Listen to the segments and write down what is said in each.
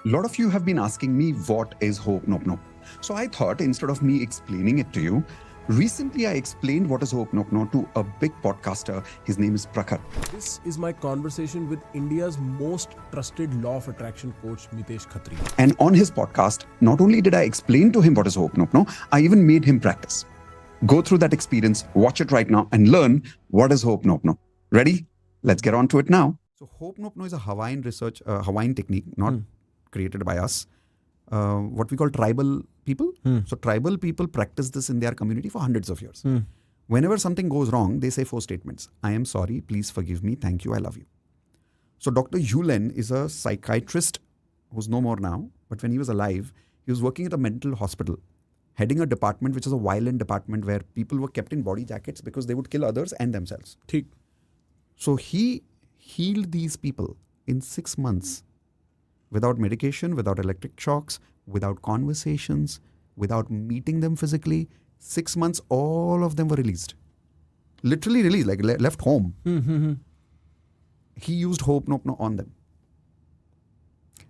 A lot of you have been asking me what is Ho'oponopono. So I thought instead of me explaining it to you, recently I explained what is Ho'oponopono to a big podcaster. His name is Prakhar. This is my conversation with India's most trusted law of attraction coach, Mitesh Khatri. And on his podcast, not only did I explain to him what is Ho'oponopono, I even made him practice. Go through that experience, watch it right now, and learn what is Ho'oponopono. Ready? Let's get on to it now. So Ho'oponopono is a Hawaiian technique, not created by us. What we call tribal people. So tribal people practice this in their community for hundreds of years. Whenever something goes wrong, they say 4 statements. I am sorry, please forgive me, thank you, I love you. So Dr. Yulen is a psychiatrist who's no more now, but when he was alive, he was working at a mental hospital, heading a department which is a violent department where people were kept in body jackets because they would kill others and themselves. ठीक. So he healed these people in 6 months without medication, without electric shocks, without conversations, without meeting them physically. 6 months, all of them were released. Literally released, like left home. He used Ho'oponopono on them.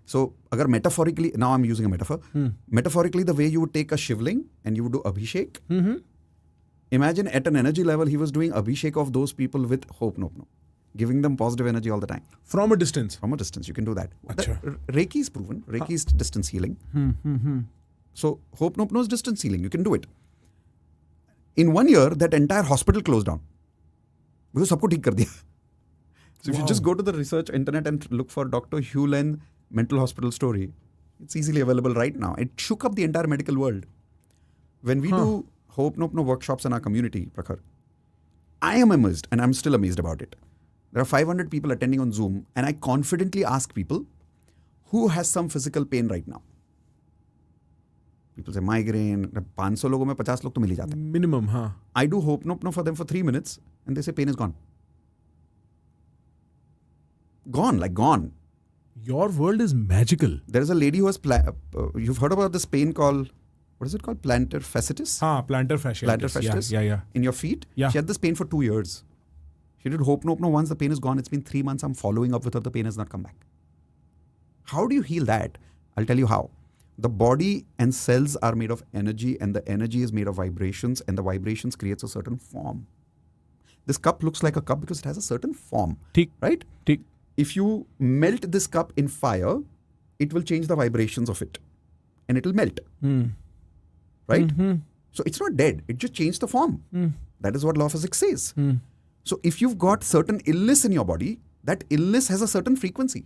So, agar metaphorically, now I'm using a metaphor. Metaphorically, the way you would take a shivling and you would do abhishek. Imagine at an energy level, he was doing abhishek of those people with Ho'oponopono, giving them positive energy all the time. From a distance. From a distance, you can do that. Achha. Reiki is proven. Reiki is distance healing. So Ho'oponopono is distance healing. You can do it. In 1 year, that entire hospital closed down because सबको ठीक कर दिया. So if you just go to the research internet and look for Dr. Yulen mental hospital story, it's easily available right now. It shook up the entire medical world. When we do Ho'oponopono workshops in our community, Prakhar, I am amazed, and I'm still amazed about it. There are 500 people attending on Zoom, and I confidently ask people, who has some physical pain right now? People say migraine. 500 लोगों में 50 लोग तो मिल ही जाते हैं. Minimum, हाँ. I do Ho'oponopono for them for 3 minutes, and they say pain is gone. Gone, like gone. Your world is magical. There is a lady who has, you've heard about this pain called, what is it called? Plantar fasciitis? Plantar fasciitis. Plantar fasciitis? Yeah. In your feet? Yeah. She had this pain for 2 years. She did Ho'oponopono once, the pain is gone. It's been 3 months. I'm following up with her. The pain has not come back. How do you heal that? I'll tell you how. The body and cells are made of energy, and the energy is made of vibrations, and the vibrations creates a certain form. This cup looks like a cup because it has a certain form. ठीक. Right? ठीक. If you melt this cup in fire, it will change the vibrations of it. And it will melt. Right? So it's not dead. It just changed the form. That is what law of physics says. So if you've got certain illness in your body, that illness has a certain frequency.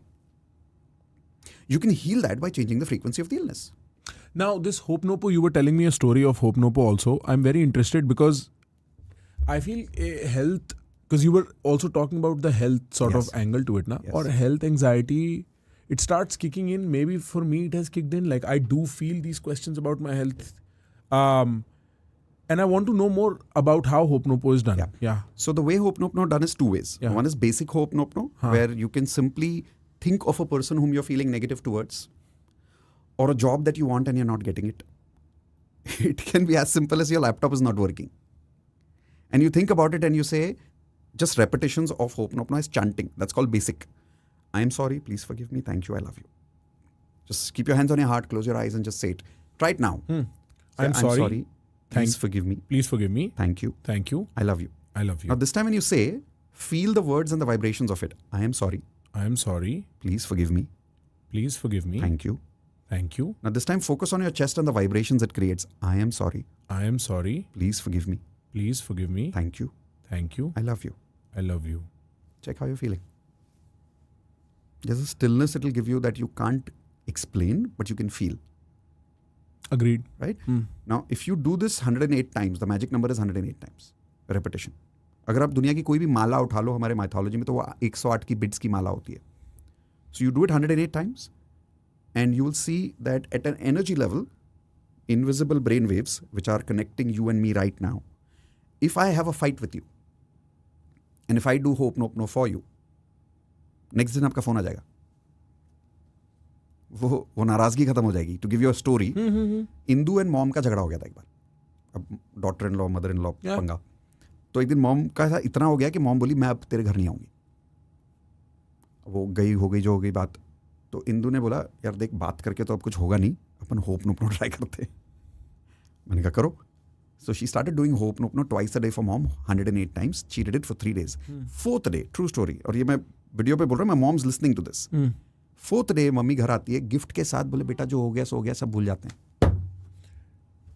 You can heal that by changing the frequency of the illness. Now, this Ho'oponopono, you were telling me a story of Ho'oponopono also. I'm very interested because I feel health, because you were also talking about the health sort of angle to it, na? Yes. Or health anxiety, it starts kicking in. Maybe for me, it has kicked in. Like I do feel these questions about my health. And I want to know more about how Ho'oponopono is done. Yeah. So the way Ho'oponopono done is 2 ways. Yeah. One is basic Ho'oponopono, where you can simply think of a person whom you're feeling negative towards, or a job that you want and you're not getting it. It can be as simple as your laptop is not working. And you think about it and you say, just repetitions of Ho'oponopono is chanting. That's called basic. I am sorry, please forgive me, thank you, I love you. Just keep your hands on your heart, close your eyes and just say it. Try it now. Say, I'm sorry. Please forgive me. Please forgive me. Thank you. Thank you. I love you. I love you. Now this time when you say, feel the words and the vibrations of it. I am sorry. I am sorry. Please forgive me. Please forgive me. Thank you. Thank you. Now this time focus on your chest and the vibrations it creates. I am sorry. I am sorry. Please forgive me. Please forgive me. Thank you. Thank you. I love you. I love you. Check how you're feeling. There's a stillness it will give you that you can't explain, but you can feel. Agreed. Right? Now, if you do this 108 times, the magic number is 108 times. Repetition. अगर आप दुनिया की कोई भी माला उठा लो हमारे mythology में तो वो 108 की बिट्स की माला होती है. So you do it 108 times and you will see that at an energy level, invisible brain waves which are connecting you and me right now, if I have a fight with you and if I do Ho'oponopono for you, next दिन आपका phone आ जाएगा. वो नाराजगी खत्म हो जाएगी. To give you a story, Indu and mom का झगड़ा हो गया था एक बार. अब daughter in law mother in law पंगा. तो एक दिन मॉम का इतना हो गया कि मॉम बोली मैं अब तेरे घर नहीं आऊंगी. वो गई हो गई जो हो गई बात. तो इंदु ने बोला यार देख बात करके तो अब कुछ होगा नहीं, अपन होपनोपनो ट्राई करते हैं। मैंने कहा करो। So she started doing Ho'oponopono twice a day for mom, 108 times. She did it for 3 days. Fourth day, true story, और ये मैं वीडियो पे बोल रहा हूँ, my mom's listening to this. Fourth day mummy घर आती है गिफ्ट के साथ, बोले बेटा जो हो गया सो हो गया, सब भूल जाते हैं।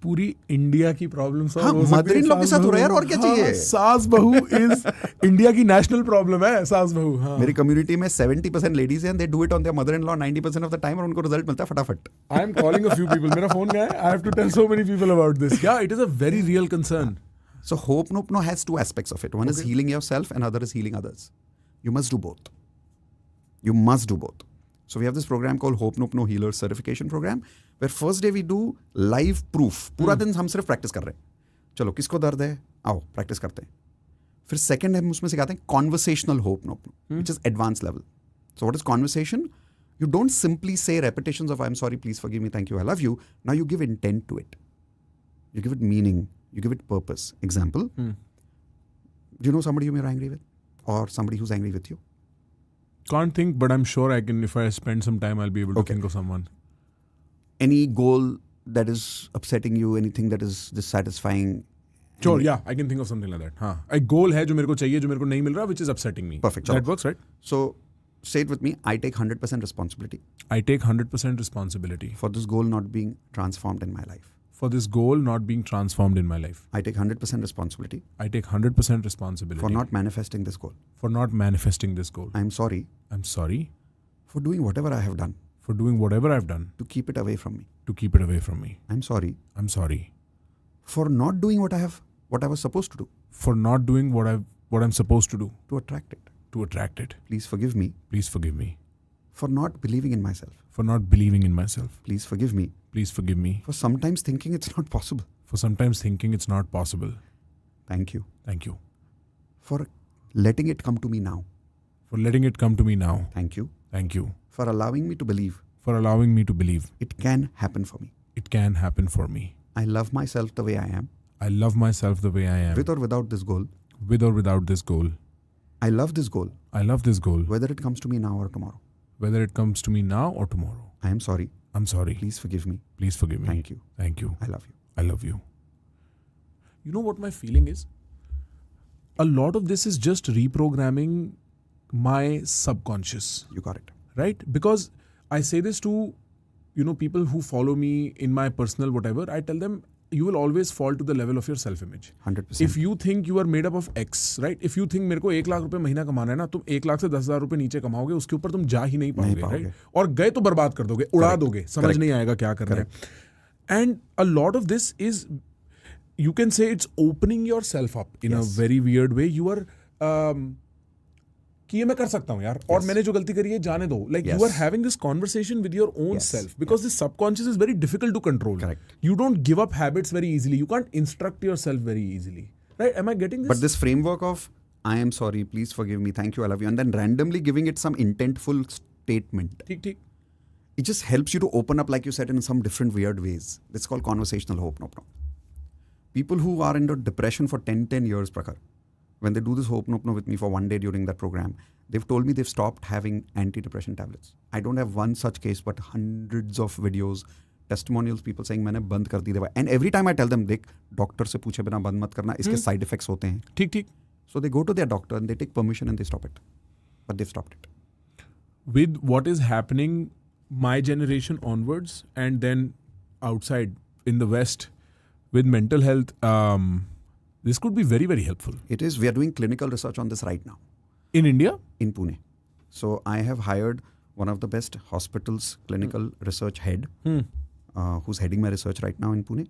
पूरी इंडिया की प्रॉब्लम हाँ, मदर इन लॉ के साथ हो रहा है यार, और क्या चाहिए। सास बहू इज इंडिया की नेशनल प्रॉब्लम है, सास बहू। हाँ। मेरी कम्युनिटी में 70% लेडीज हैं, they do it on their mother in law 90% of the time, और उनको रिजल्ट मिलता है फटाफट। I am calling a few people, मेरा फोन गया है, I have to tell so many people about this. Yeah it is a very real concern. So Ho'oponopono has 2 aspects of it. One is healing yourself and other is healing others. You must do both. You must do both. So we have this program called Ho'oponopono Healers Certification Program, where first day we do live proof. पूरा दिन हम सिर्फ practice कर रहे हैं। चलो किसको दर्द है, आओ प्रैक्टिस करते हैं। फिर सेकंड हम उसमें सिखाते हैं Conversational Ho'oponopono, which is advanced level. So what is conversation? You don't simply say repetitions of I'm sorry, please forgive me, thank you, I love you. Now you give intent to it. You give it meaning. You give it purpose. Example, do you know somebody whom you're angry with? Or somebody who's angry with you? Can't think, but I'm sure I can, if I spend some time, I'll be able to think of someone. Any goal that is upsetting you, anything that is dissatisfying? Sure, yeah, I can think of something like that. हाँ, एक goal है जो मेरे को चाहिए, जो मेरे को नहीं मिल रहा, which is upsetting me. Perfect. That works, right? So, say it with me. I take 100% responsibility. I take 100% responsibility. For this goal not being transformed in my life. For this goal not being transformed in my life. I take 100% responsibility. I take 100% responsibility. For not manifesting this goal. For not manifesting this goal. I'm sorry. I'm sorry. For doing whatever I have done. For doing whatever I've done. To keep it away from me. To keep it away from me. I'm sorry. I'm sorry. For not doing what I was supposed to do. For not doing what I'm supposed to do. To attract it. To attract it. Please forgive me. Please forgive me. For not believing in myself. For not believing in myself. Please forgive me. Please forgive me. For sometimes thinking it's not possible. For sometimes thinking it's not possible. Thank you. Thank you. For letting it come to me now. For letting it come to me now. Thank you. Thank you. For allowing me to believe. For allowing me to believe. It can happen for me. It can happen for me. I love myself the way I am. I love myself the way I am. With or without this goal. With or without this goal. I love this goal. I love this goal. Whether it comes to me now or tomorrow. Whether it comes to me now or tomorrow. I am sorry. I'm sorry. Please forgive me. Please forgive me. Thank you. Thank you. I love you. I love you. You know what my feeling is? A lot of this is just reprogramming my subconscious. You got it. Right? Because I say this to, people who follow me in my personal whatever. I tell them, you will always fall to the level of your self-image. 100%. If you think you are made up of X, right? If you think मेरे को 1 लाख रुपए महीना कमाना है ना, तुम 1 लाख से 10,000 रुपए नीचे कमाओगे, उसके ऊपर तुम जा ही नहीं पाओगे, right? और गए तो बर्बाद कर दोगे, उड़ा दोगे, समझ नहीं आएगा क्या करना है. And a lot of this is, you can say it's opening yourself up in a very weird way. You are कि ये मैं कर सकता हूँ यार, और मैंने जो गलती करी है जाने दो. Like you are having this conversation with your own self, because this subconscious is very difficult to control. Correct. You don't give up habits very easily. You can't instruct yourself very easily. Right? Am I getting this? But this framework of I am sorry, please forgive me, thank you, I love you, and then randomly giving it some intentful statement. ठीक. It just helps you to open up, like you said, in some different weird ways. It's called Conversational Ho'oponopono. People who are into depression for 10 years, Prakhar, when they do this Ho'oponopono with me for one day during that program, they've told me they've stopped having antidepressant tablets. I don't have one such case, but hundreds of videos, testimonials, people saying मैंने बंद कर दी दवा. And every time I tell them, देख doctor से पूछे बिना बंद मत करना, इसके side effects होते हैं. ठीक. So they go to their doctor and they take permission and they stop it. But they've stopped it. With what is happening my generation onwards, and then outside in the West with mental health, this could be very, very helpful. It is. We are doing clinical research on this right now. In India? In Pune. So I have hired one of the best hospitals clinical research head who's heading my research right now in Pune.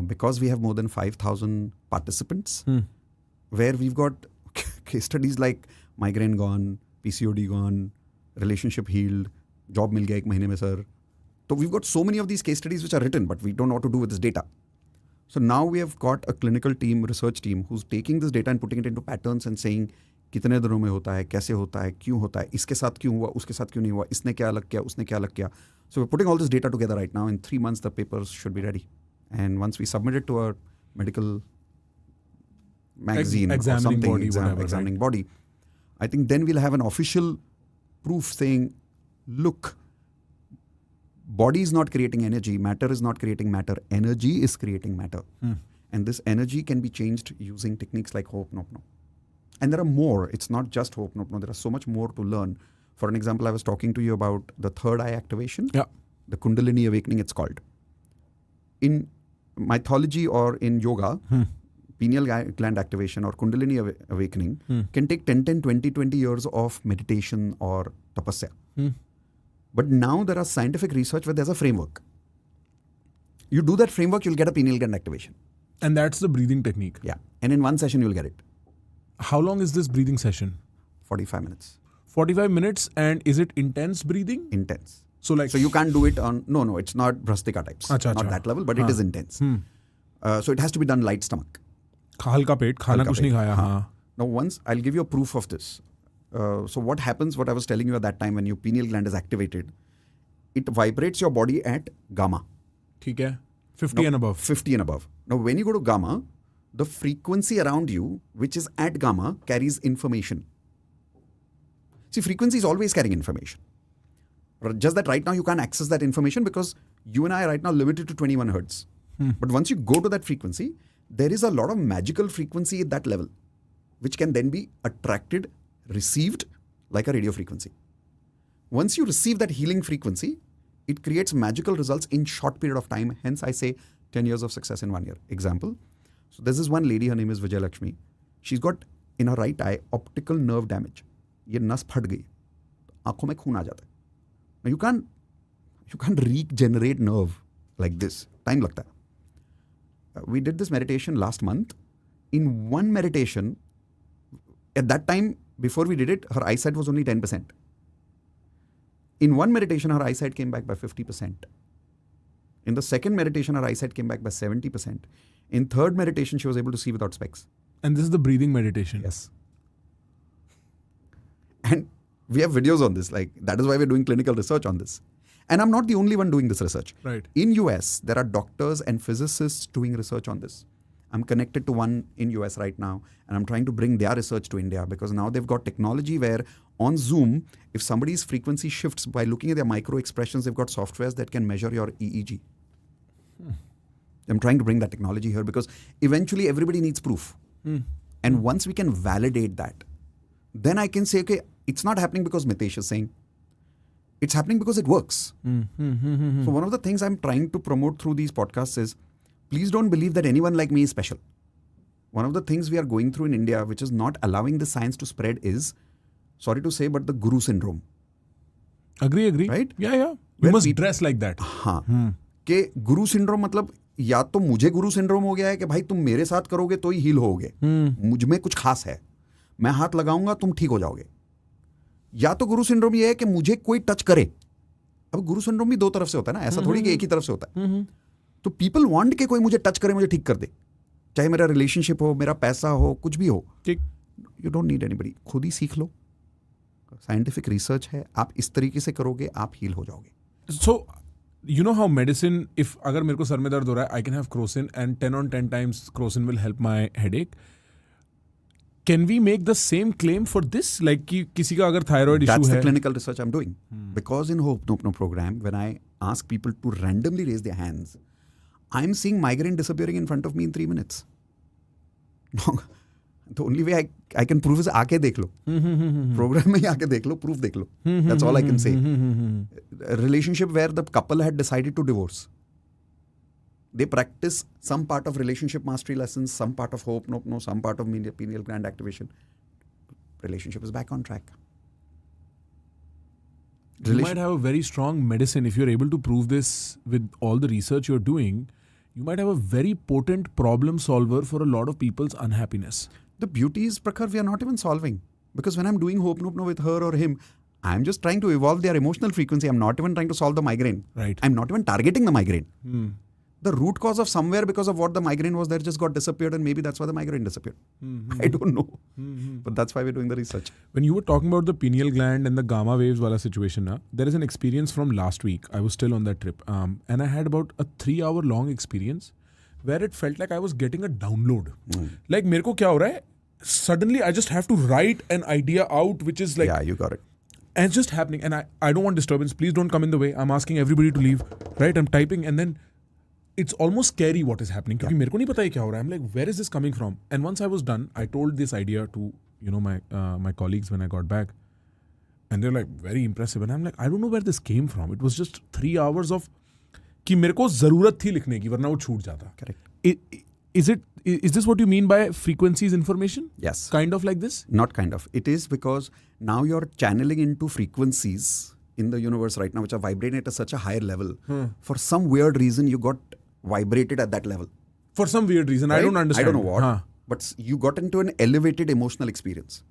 Because we have more than 5,000 participants where we've got case studies like migraine gone, PCOD gone, relationship healed, job mil gaya 1 mahine mein sir. So we've got so many of these case studies which are written, but we don't know what to do with this data. So now we have got a clinical team, research team, who's taking this data and putting it into patterns and saying कितने दिनों में होता है, कैसे होता है, क्यों होता है, इसके साथ क्यों हुआ, उसके साथ क्यों नहीं हुआ, इसने क्या अलग किया, उसने क्या अलग किया. So we're putting all this data together right now. In 3 months, the papers should be ready. And once we submit it to a medical magazine or something, examining body, I think then we'll have an official proof saying look, body is not creating energy, matter is not creating matter, energy is creating matter. And this energy can be changed using techniques like Ho'oponopono. And there are more. It's not just Ho'oponopono. There are so much more to learn. For an example, I was talking to you about the third eye activation. Yeah. The Kundalini awakening, it's called. In mythology or in yoga, pineal gland activation or Kundalini awakening can take 10, 20 years of meditation or tapasya. But now there are scientific research where there's a framework. You do that framework, you'll get a pineal gland activation. And that's the breathing technique. Yeah. And in one session, you'll get it. How long is this breathing session? 45 minutes. 45 minutes. And is it intense breathing? Intense. So you can't do it on, no, it's not Brastika types. Not that level, but it is intense. So it has to be done light stomach. हल्का पेट, खाना कुछ नहीं खाया. हाँ. Now once, I'll give you a proof of this. So what happens, what I was telling you at that time when your pineal gland is activated, it vibrates your body at gamma. ठीक है. 50 and above. 50 and above. Now when you go to gamma, the frequency around you, which is at gamma, carries information. See, frequency is always carrying information. Just that right now you can't access that information because you and I are right now limited to 21 hertz. But once you go to that frequency, there is a lot of magical frequency at that level, which can then be attracted, received like a radio frequency. Once you receive that healing frequency, it creates magical results in short period of time. Hence, I say 10 years of success in 1 year. Example. So there's this one lady, her name is Vijay Lakshmi. She's got in her right eye optical nerve damage. ये नस फट गई, आंखों में खून आ जाता है. Now you can't regenerate nerve like this. Time लगता है. We did this meditation last month. In one meditation, at that time, before we did it, her eyesight was only 10%. In one meditation, her eyesight came back by 50%. In the second meditation, her eyesight came back by 70%. In third meditation, she was able to see without specs. And this is the breathing meditation. Yes. And we have videos on this. Like, that is why we're doing clinical research on this. And I'm not the only one doing this research. Right. In US, there are doctors and physicists doing research on this. I'm connected to one in US right now, and I'm trying to bring their research to India because now they've got technology where on Zoom, if somebody's frequency shifts by looking at their micro expressions, they've got softwares that can measure your EEG. I'm trying to bring that technology here because eventually everybody needs proof. And once we can validate that, then I can say, okay, it's not happening because Mitesh is saying. It's happening because it works. So one of the things I'm trying to promote through these podcasts is, please don't believe that anyone like me is special. One of the things we are going through in India, which is not allowing the science to spread is, sorry to say, but the guru syndrome. Agree. Right? Yeah. You must dress like that. हाँ. कि गुरु syndrome मतलब या तो मुझे गुरु syndrome हो गया है कि भाई तुम मेरे साथ करोगे तो ही हील होगे. मुझ में कुछ खास है. मैं हाथ लगाऊंगा तुम ठीक हो जाओगे. या तो गुरु सिंड्रोम ये है कि मुझे कोई टच करे. अब गुरु सिंड्रोम भी दो तरफ से होता है ना, ऐसा थोड़ी कि एक ही तरफ से होता है. तो पीपल वांट के कोई मुझे टच करे, मुझे ठीक कर दे, चाहे मेरा रिलेशनशिप हो, मेरा पैसा हो, कुछ भी हो. You don't need anybody. खुद ही सीख लो. साइंटिफिक रिसर्च है, आप इस तरीके से करोगे आप हील हो जाओगे. सो you know how medicine, if अगर मेरे को सर में दर्द हो रहा है, I can have Crocin and 10 on 10 times Crocin will help my headache. Can we make the same claim for this? Like कि किसी का अगर thyroid issue है. That's the clinical research I'm doing. Because in Ho'oponopono program, when I ask people to randomly raise their hands, I'm seeing migraine disappearing in front of me in 3 minutes. No, the only way I can prove is आके देख लो. Program में ही आके देख लो, proof देख लो. That's all I can say. A relationship where the couple had decided to divorce. They practice some part of relationship mastery lessons, some part of Ho'oponopono, some part of pineal gland activation. Relationship is back on track. You might have a very strong medicine if you're able to prove this with all the research you're doing. You might have a very potent problem solver for a lot of people's unhappiness. The beauty is, Prakhar, we are not even solving. Because when I'm doing Ho'oponopono with her or him, I'm just trying to evolve their emotional frequency. I'm not even trying to solve the migraine. Right. I'm not even targeting the migraine. The root cause of somewhere because of what the migraine was there just got disappeared, and maybe that's why the migraine disappeared. I don't know. But that's why we're doing the research. When you were talking about the pineal gland and the gamma waves wala situation, there is an experience from last week. I was still on that trip. And I had about a 3-hour long experience where it felt like I was getting a download. Like मेरे को क्या हो रहा है? Suddenly I just have to write an idea out which is like... Yeah, you got it. And it's just happening. And I don't want disturbance. Please don't come in the way. I'm asking everybody to leave. Right? I'm typing and then it's almost scary what is happening. Because मेरे को नहीं पता है क्या हो रहा है. I'm like, where is this coming from? And once I was done, I told this idea to my colleagues when I got back. And they're like, very impressive. And I'm like, I don't know where this came from. It was just 3 hours of कि मेरे को जरूरत थी लिखने की वरना वो छूट जाता. Correct. Is this what you mean by frequencies information? Yes. Kind of like this? Not kind of. It is because now you're channeling into frequencies in the universe right now, which are vibrating at such a higher level. For some weird reason, you got vibrated at that level. For some weird reason. Right? I don't understand. I don't know what. But you got into an elevated emotional experience.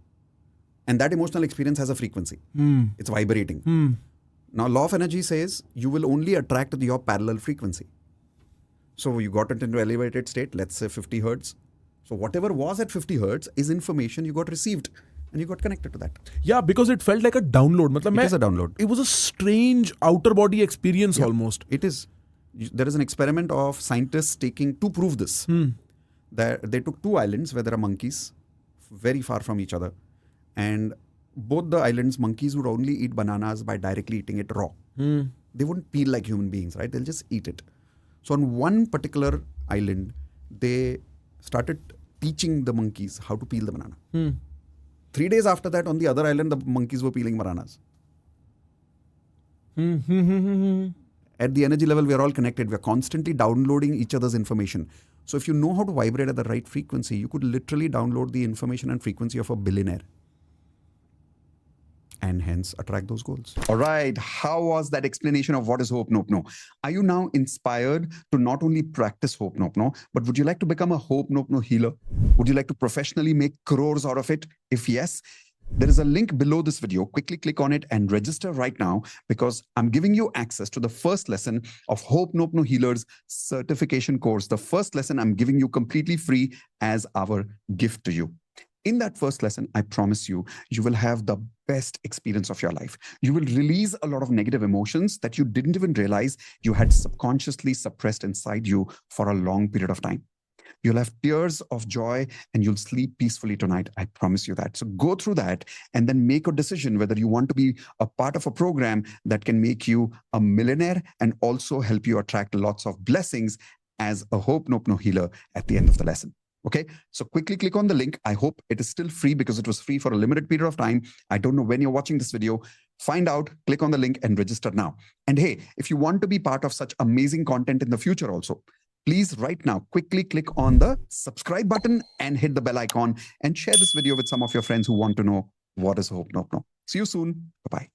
And that emotional experience has a frequency. It's vibrating. Now, law of energy says you will only attract your parallel frequency. So you got into elevated state, let's say 50 hertz. So whatever was at 50 hertz is information you got received and you got connected to that. Yeah, because it felt like a download. It is a download. It was a strange outer body experience almost. It is. There is an experiment of scientists taking to prove this. They took 2 islands where there are monkeys very far from each other. And both the islands, monkeys would only eat bananas by directly eating it raw. They wouldn't peel like human beings, right? They'll just eat it. So on one particular island, they started teaching the monkeys how to peel the banana. 3 days after that, on the other island, the monkeys were peeling bananas. At the energy level, we are all connected. We are constantly downloading each other's information. So if you know how to vibrate at the right frequency, you could literally download the information and frequency of a billionaire. And hence attract those goals. All right. How was that explanation of what is Ho'oponopono? Are you now inspired to not only practice Ho'oponopono, but would you like to become a Ho'oponopono healer? Would you like to professionally make crores out of it? If yes, there is a link below this video. Quickly click on it and register right now because I'm giving you access to the first lesson of Ho'oponopono Healers certification course. The first lesson I'm giving you completely free as our gift to you. In that first lesson, I promise you, you will have the best experience of your life. You will release a lot of negative emotions that you didn't even realize you had subconsciously suppressed inside you for a long period of time. You'll have tears of joy and you'll sleep peacefully tonight. I promise you that. So go through that and then make a decision whether you want to be a part of a program that can make you a millionaire and also help you attract lots of blessings as a Ho'oponopono healer at the end of the lesson. Okay, so quickly click on the link. I hope it is still free because it was free for a limited period of time. I don't know when you're watching this video. Find out, click on the link and register now. And hey, if you want to be part of such amazing content in the future also, please right now, quickly click on the subscribe button and hit the bell icon and share this video with some of your friends who want to know what is Ho'oponopono. See you soon. Bye-bye.